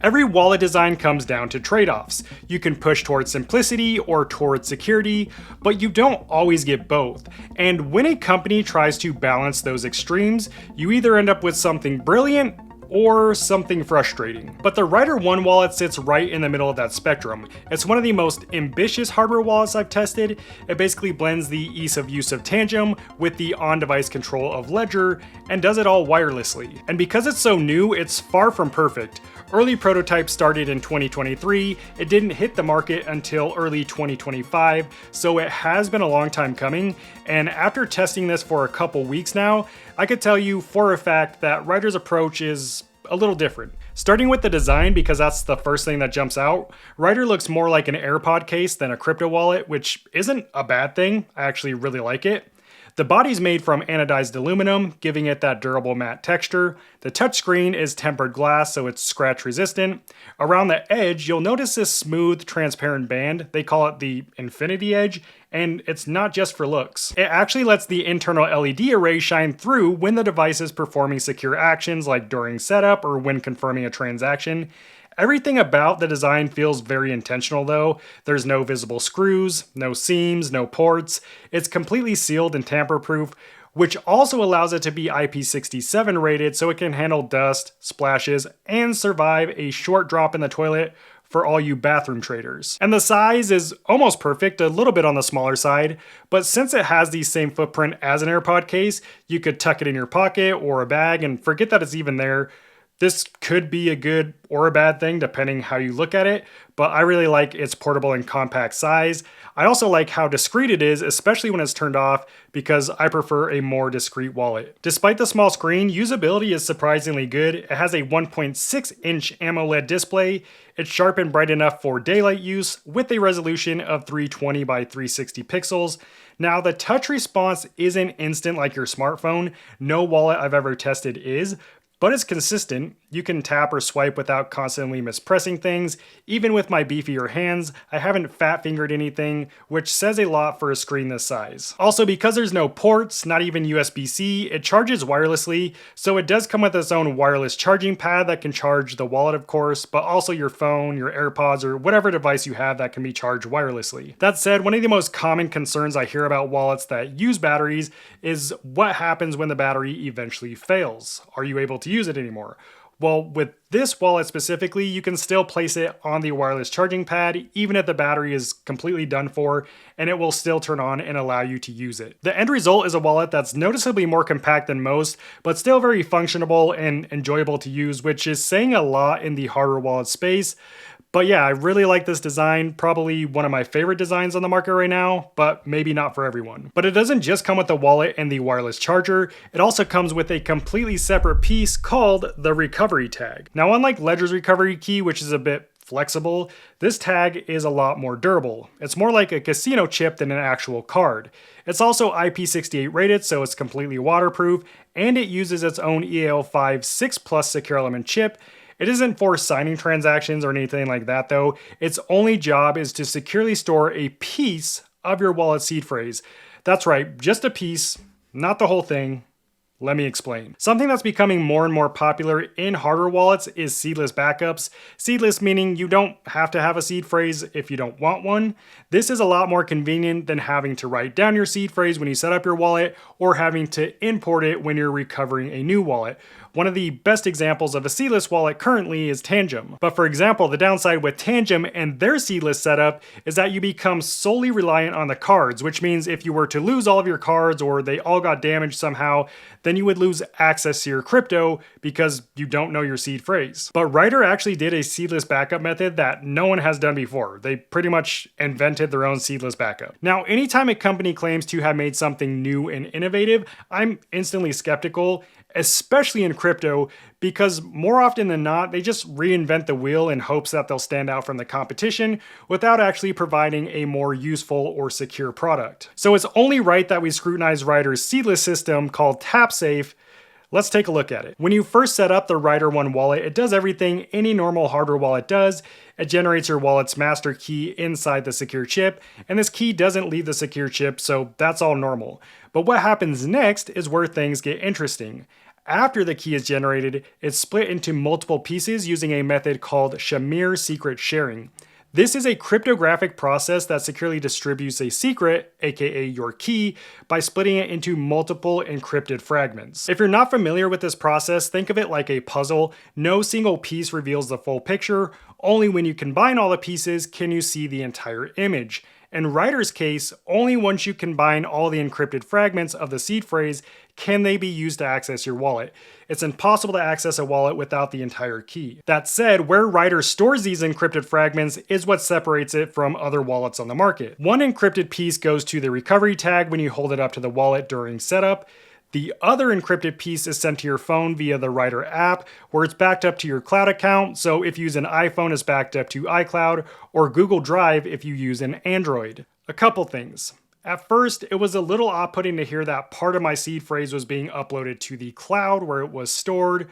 Every wallet design comes down to trade-offs. You can push towards simplicity or towards security, but you don't always get both. And when a company tries to balance those extremes, you either end up with something brilliant or something frustrating. But the Ryder One wallet sits right in the middle of that spectrum. It's one of the most ambitious hardware wallets I've tested. It basically blends the ease of use of Tangem with the on-device control of Ledger and does it all wirelessly. And because it's so new, it's far from perfect. Early prototypes started in 2023, it didn't hit the market until early 2025, so it has been a long time coming, and after testing this for a couple weeks now, I could tell you for a fact that Ryder's approach is a little different. Starting with the design, because that's the first thing that jumps out, Ryder looks more like an AirPod case than a crypto wallet, which isn't a bad thing. I actually really like it. The body's made from anodized aluminum, giving it that durable matte texture. The touchscreen is tempered glass, so it's scratch resistant. Around the edge, you'll notice this smooth, transparent band. They call it the Infinity Edge, and it's not just for looks. It actually lets the internal LED array shine through when the device is performing secure actions like during setup or when confirming a transaction. Everything about the design feels very intentional though. There's no visible screws, no seams, no ports. It's completely sealed and tamper-proof, which also allows it to be IP67 rated so it can handle dust, splashes, and survive a short drop in the toilet for all you bathroom traders. And the size is almost perfect, a little bit on the smaller side, but since it has the same footprint as an AirPod case, you could tuck it in your pocket or a bag and forget that it's even there. This could be a good or a bad thing depending how you look at it, but I really like its portable and compact size. I also like how discreet it is, especially when it's turned off, because I prefer a more discreet wallet. Despite the small screen, usability is surprisingly good. It has a 1.6-inch AMOLED display. It's sharp and bright enough for daylight use with a resolution of 320 by 360 pixels. Now, the touch response isn't instant like your smartphone. No wallet I've ever tested is, but it's consistent. You can tap or swipe without constantly mispressing things. Even with my beefier hands, I haven't fat fingered anything, which says a lot for a screen this size. Also, because there's no ports, not even USB-C, it charges wirelessly, so it does come with its own wireless charging pad that can charge the wallet, of course, but also your phone, your AirPods, or whatever device you have that can be charged wirelessly. That said, one of the most common concerns I hear about wallets that use batteries is what happens when the battery eventually fails. Are you able to use it anymore? Well, with this wallet specifically, you can still place it on the wireless charging pad even if the battery is completely done for, and it will still turn on and allow you to use it. The end result is a wallet that's noticeably more compact than most, but still very functional and enjoyable to use, which is saying a lot in the hardware wallet space. But yeah, I really like this design, probably one of my favorite designs on the market right now, but maybe not for everyone. But it doesn't just come with the wallet and the wireless charger, it also comes with a completely separate piece called the recovery tag. Now, unlike Ledger's recovery key, which is a bit flexible, this tag is a lot more durable. It's more like a casino chip than an actual card. It's also IP68 rated, so it's completely waterproof, and it uses its own EAL5 6+ secure element chip. It isn't for signing transactions or anything like that though. Its only job is to securely store a piece of your wallet seed phrase. That's right, just a piece, not the whole thing. Let me explain. Something that's becoming more and more popular in hardware wallets is seedless backups. Seedless meaning you don't have to have a seed phrase if you don't want one. This is a lot more convenient than having to write down your seed phrase when you set up your wallet or having to import it when you're recovering a new wallet. One of the best examples of a seedless wallet currently is Tangem. But for example, the downside with Tangem and their seedless setup is that you become solely reliant on the cards, which means if you were to lose all of your cards or they all got damaged somehow, then you would lose access to your crypto because you don't know your seed phrase. But Ryder actually did a seedless backup method that no one has done before. They pretty much invented their own seedless backup. Now, anytime a company claims to have made something new and innovative, I'm instantly skeptical, especially in crypto, because more often than not, they just reinvent the wheel in hopes that they'll stand out from the competition without actually providing a more useful or secure product. So it's only right that we scrutinize Ryder's seedless system called Tapsafe. Let's take a look at it. When you first set up the Ryder One wallet, it does everything any normal hardware wallet does. It generates your wallet's master key inside the secure chip, and this key doesn't leave the secure chip, so that's all normal. But what happens next is where things get interesting. After the key is generated, it's split into multiple pieces using a method called Shamir secret sharing. This is a cryptographic process that securely distributes a secret, aka your key, by splitting it into multiple encrypted fragments. If you're not familiar with this process, think of it like a puzzle. No single piece reveals the full picture. Only when you combine all the pieces can you see the entire image. In Ryder's case, only once you combine all the encrypted fragments of the seed phrase can they be used to access your wallet. It's impossible to access a wallet without the entire key. That said, where Ryder stores these encrypted fragments is what separates it from other wallets on the market. One encrypted piece goes to the recovery tag when you hold it up to the wallet during setup. The other encrypted piece is sent to your phone via the Ryder app, where it's backed up to your cloud account. So if you use an iPhone, it's backed up to iCloud, or Google Drive if you use an Android. A couple things. At first, it was a little off-putting to hear that part of my seed phrase was being uploaded to the cloud where it was stored.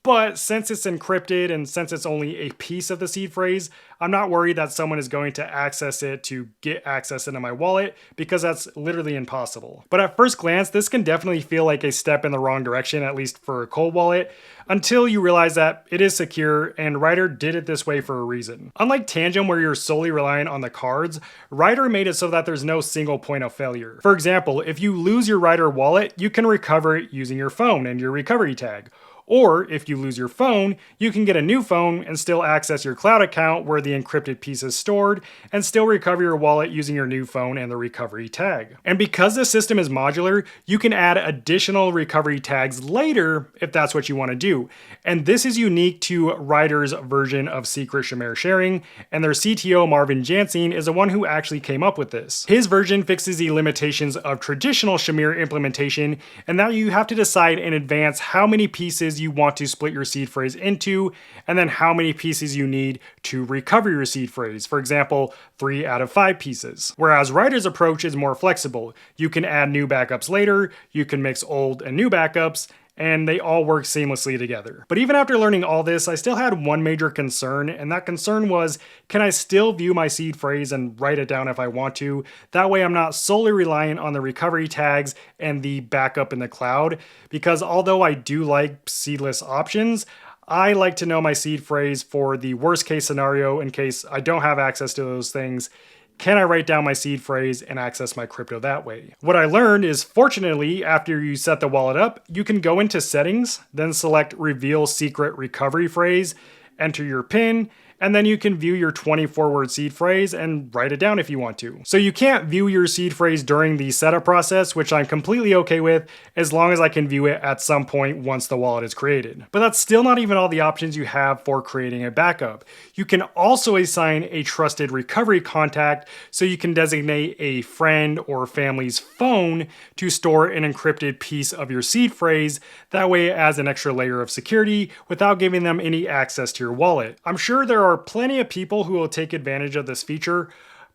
But since it's encrypted and since it's only a piece of the seed phrase, I'm not worried that someone is going to access it to get access into my wallet, because that's literally impossible. But at first glance, this can definitely feel like a step in the wrong direction, at least for a cold wallet, until you realize that it is secure and Ryder did it this way for a reason. Unlike Tangem, where you're solely reliant on the cards, Ryder made it so that there's no single point of failure. For example, if you lose your Ryder wallet, you can recover it using your phone and your recovery tag. Or if you lose your phone, you can get a new phone and still access your cloud account where the encrypted piece is stored and still recover your wallet using your new phone and the recovery tag. And because the system is modular, you can add additional recovery tags later if that's what you want to do. And this is unique to Ryder's version of secret Shamir sharing, and their CTO Marvin Jansen is the one who actually came up with this. His version fixes the limitations of traditional Shamir implementation, and that you have to decide in advance how many pieces you want to split your seed phrase into, and then how many pieces you need to recover your seed phrase. For example, 3 out of 5 pieces. Whereas Ryder's approach is more flexible. You can add new backups later, you can mix old and new backups, and they all work seamlessly together. But even after learning all this, I still had one major concern, and that concern was, can I still view my seed phrase and write it down if I want to? That way I'm not solely reliant on the recovery tags and the backup in the cloud, because although I do like seedless options, I like to know my seed phrase for the worst case scenario in case I don't have access to those things. Can I write down my seed phrase and access my crypto that way? What I learned is, fortunately, after you set the wallet up, you can go into settings, then select reveal secret recovery phrase, enter your PIN, and then you can view your 24-word seed phrase and write it down if you want to. So you can't view your seed phrase during the setup process, which I'm completely okay with, as long as I can view it at some point once the wallet is created. But that's still not even all the options you have for creating a backup. You can also assign a trusted recovery contact, so you can designate a friend or family's phone to store an encrypted piece of your seed phrase. That way it adds an extra layer of security without giving them any access to your wallet. I'm sure there are plenty of people who will take advantage of this feature.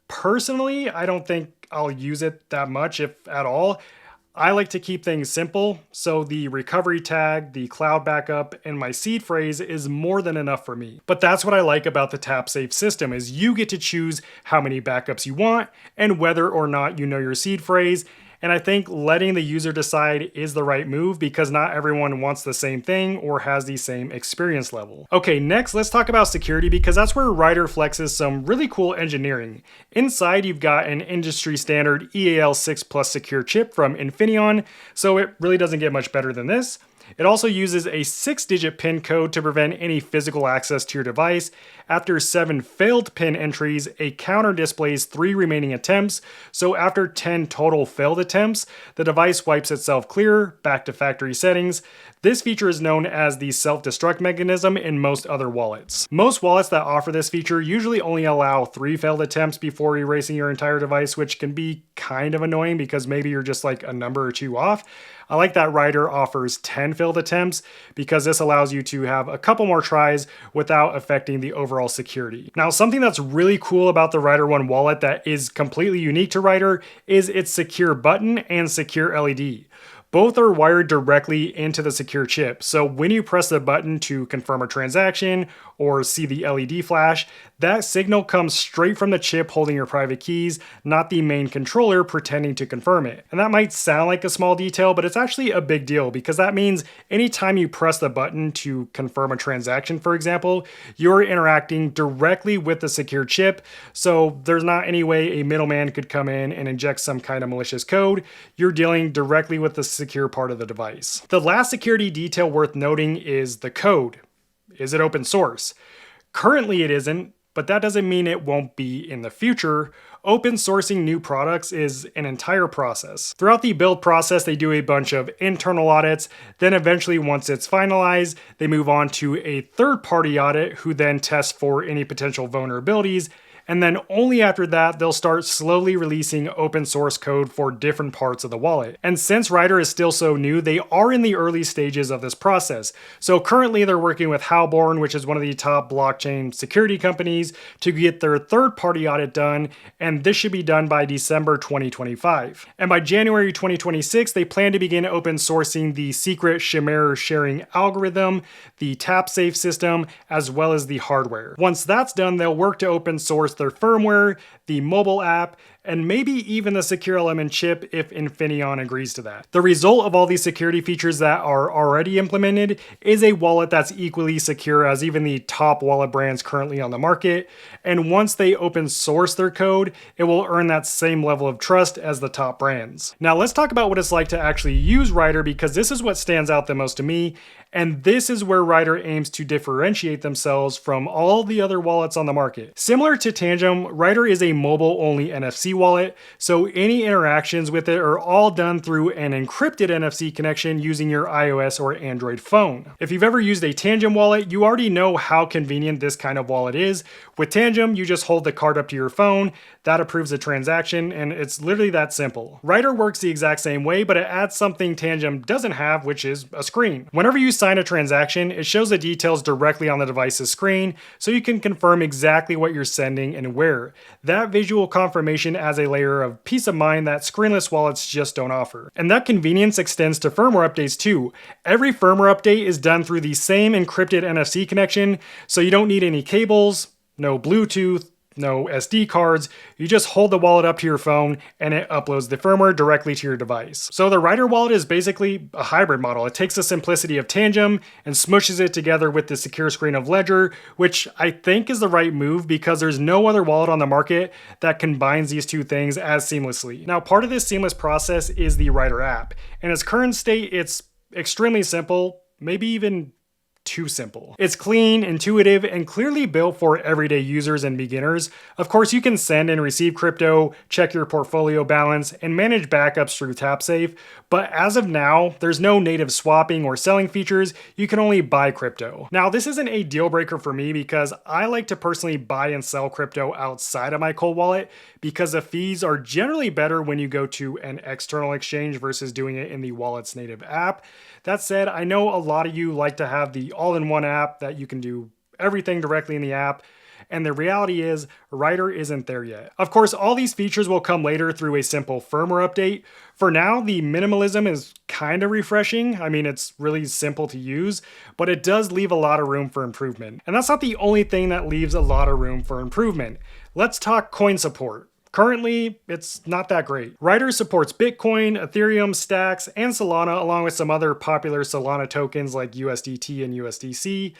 Personally, I don't think I'll use it that much, if at all. I like to keep things simple, so the recovery tag, the cloud backup, and my seed phrase is more than enough for me. But that's what I like about the Tapsafe system, is you get to choose how many backups you want and whether or not you know your seed phrase. And I think letting the user decide is the right move, because not everyone wants the same thing or has the same experience level. Okay, next let's talk about security, because that's where Ryder flexes some really cool engineering. Inside you've got an industry standard EAL6 Plus secure chip from Infineon, so it really doesn't get much better than this. It also uses a 6-digit PIN code to prevent any physical access to your device. After 7 failed PIN entries, a counter displays 3 remaining attempts, so after 10 total failed attempts, the device wipes itself clear, back to factory settings. This feature is known as the self-destruct mechanism in most other wallets. Most wallets that offer this feature usually only allow 3 failed attempts before erasing your entire device, which can be kind of annoying because maybe you're just like a number or 2 off. I like that Ryder offers 10 failed attempts, because this allows you to have a couple more tries without affecting the overall security. Now, something that's really cool about the Ryder One wallet that is completely unique to Ryder is its secure button and secure LED. Both are wired directly into the secure chip. So when you press the button to confirm a transaction or see the LED flash, that signal comes straight from the chip holding your private keys, not the main controller pretending to confirm it. And that might sound like a small detail, but it's actually a big deal because that means anytime you press the button to confirm a transaction, for example, you're interacting directly with the secure chip. So there's not any way a middleman could come in and inject some kind of malicious code. You're dealing directly with the secure part of the device. The last security detail worth noting is the code. Is it open source? Currently it isn't, but that doesn't mean it won't be in the future. Open sourcing new products is an entire process. Throughout the build process, they do a bunch of internal audits. Then eventually, once it's finalized, they move on to a third-party audit who then tests for any potential vulnerabilities. And then only after that, they'll start slowly releasing open source code for different parts of the wallet. And since Ryder is still so new, they are in the early stages of this process. So currently they're working with Halborn, which is one of the top blockchain security companies, to get their third-party audit done, and this should be done by December 2025. And by January 2026, they plan to begin open sourcing the secret Chimera sharing algorithm, the Tapsafe system, as well as the hardware. Once that's done, they'll work to open source their firmware, the mobile app, and maybe even the secure element chip if Infineon agrees to that. The result of all these security features that are already implemented is a wallet that's equally secure as even the top wallet brands currently on the market. And once they open source their code, it will earn that same level of trust as the top brands. Now let's talk about what it's like to actually use Ryder, because this is what stands out the most to me. And this is where Ryder aims to differentiate themselves from all the other wallets on the market. Similar to Tangem, Ryder is a mobile-only NFC wallet, so any interactions with it are all done through an encrypted NFC connection using your iOS or Android phone. If you've ever used a Tangem wallet, you already know how convenient this kind of wallet is. With Tangem, you just hold the card up to your phone, that approves the transaction, and it's literally that simple. Ryder works the exact same way, but it adds something Tangem doesn't have, which is a screen. Whenever you sign a transaction, it shows the details directly on the device's screen, so you can confirm exactly what you're sending and where. That visual confirmation adds a layer of peace of mind that screenless wallets just don't offer. And that convenience extends to firmware updates too. Every firmware update is done through the same encrypted NFC connection, so you don't need any cables, no Bluetooth, no SD cards. You just hold the wallet up to your phone and it uploads the firmware directly to your device. So the Ryder wallet is basically a hybrid model. It takes the simplicity of Tangem and smushes it together with the secure screen of Ledger, which I think is the right move because there's no other wallet on the market that combines these two things as seamlessly. Now, part of this seamless process is the Ryder app. In its current state, it's extremely simple, maybe even too simple. It's clean, intuitive, and clearly built for everyday users and beginners. Of course, you can send and receive crypto, check your portfolio balance, and manage backups through Tapsafe, but as of now, there's no native swapping or selling features. You can only buy crypto. Now, this isn't a deal breaker for me because I like to personally buy and sell crypto outside of my cold wallet because the fees are generally better when you go to an external exchange versus doing it in the wallet's native app. That said, I know a lot of you like to have the all-in-one app that you can do everything directly in the app, and the reality is Ryder isn't there yet. Of course, all these features will come later through a simple firmware update. For now, the minimalism is kind of refreshing. I mean, it's really simple to use, but it does leave a lot of room for improvement. And that's not the only thing that leaves a lot of room for improvement. Let's talk coin support. Currently, it's not that great. Ryder supports Bitcoin, Ethereum, Stacks, and Solana, along with some other popular Solana tokens like USDT and USDC.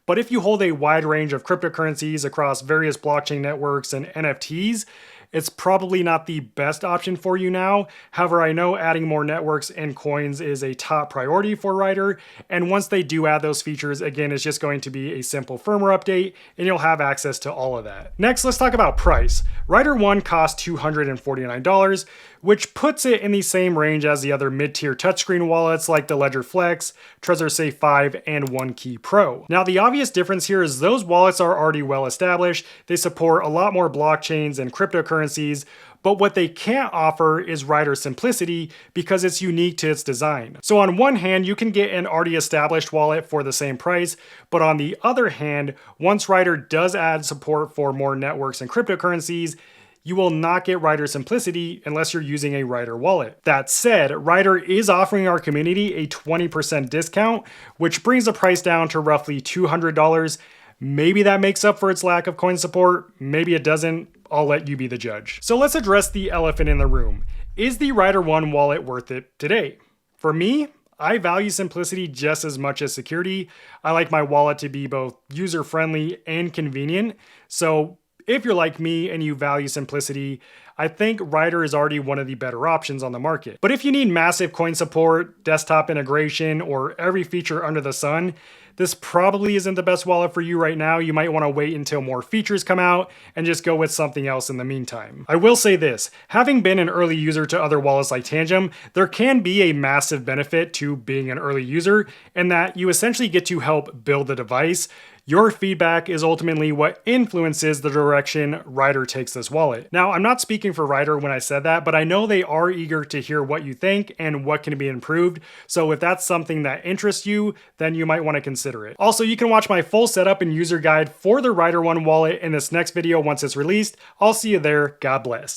But if you hold a wide range of cryptocurrencies across various blockchain networks and NFTs, it's probably not the best option for you now. However, I know adding more networks and coins is a top priority for Ryder, and once they do add those features, again, it's just going to be a simple firmware update, and you'll have access to all of that. Next, let's talk about price. Ryder 1 costs $249, which puts it in the same range as the other mid-tier touchscreen wallets like the Ledger Flex, Trezor Safe 5, and OneKey Pro. Now, the obvious difference here is those wallets are already well established. They support a lot more blockchains and cryptocurrencies, but what they can't offer is Ryder simplicity because it's unique to its design. So on one hand, you can get an already established wallet for the same price, but on the other hand, once Ryder does add support for more networks and cryptocurrencies, you will not get Ryder simplicity unless you're using a Ryder wallet. That said, Ryder is offering our community a 20% discount, which brings the price down to roughly $200. Maybe that makes up for its lack of coin support, maybe it doesn't. I'll let you be the judge. So let's address the elephant in the room. Is the Ryder One wallet worth it today? For me, I value simplicity just as much as security. I like my wallet to be both user-friendly and convenient. So if you're like me and you value simplicity, I think Ryder is already one of the better options on the market. But if you need massive coin support, desktop integration, or every feature under the sun, this probably isn't the best wallet for you right now. You might want to wait until more features come out and just go with something else in the meantime. I will say this, having been an early user to other wallets like Tangem, there can be a massive benefit to being an early user in that you essentially get to help build the device. Your feedback is ultimately what influences the direction Ryder takes this wallet. Now, I'm not speaking for Ryder when I said that, but I know they are eager to hear what you think and what can be improved. So if that's something that interests you, then you might want to consider it. Also, you can watch my full setup and user guide for the Ryder One wallet in this next video once it's released. I'll see you there. God bless.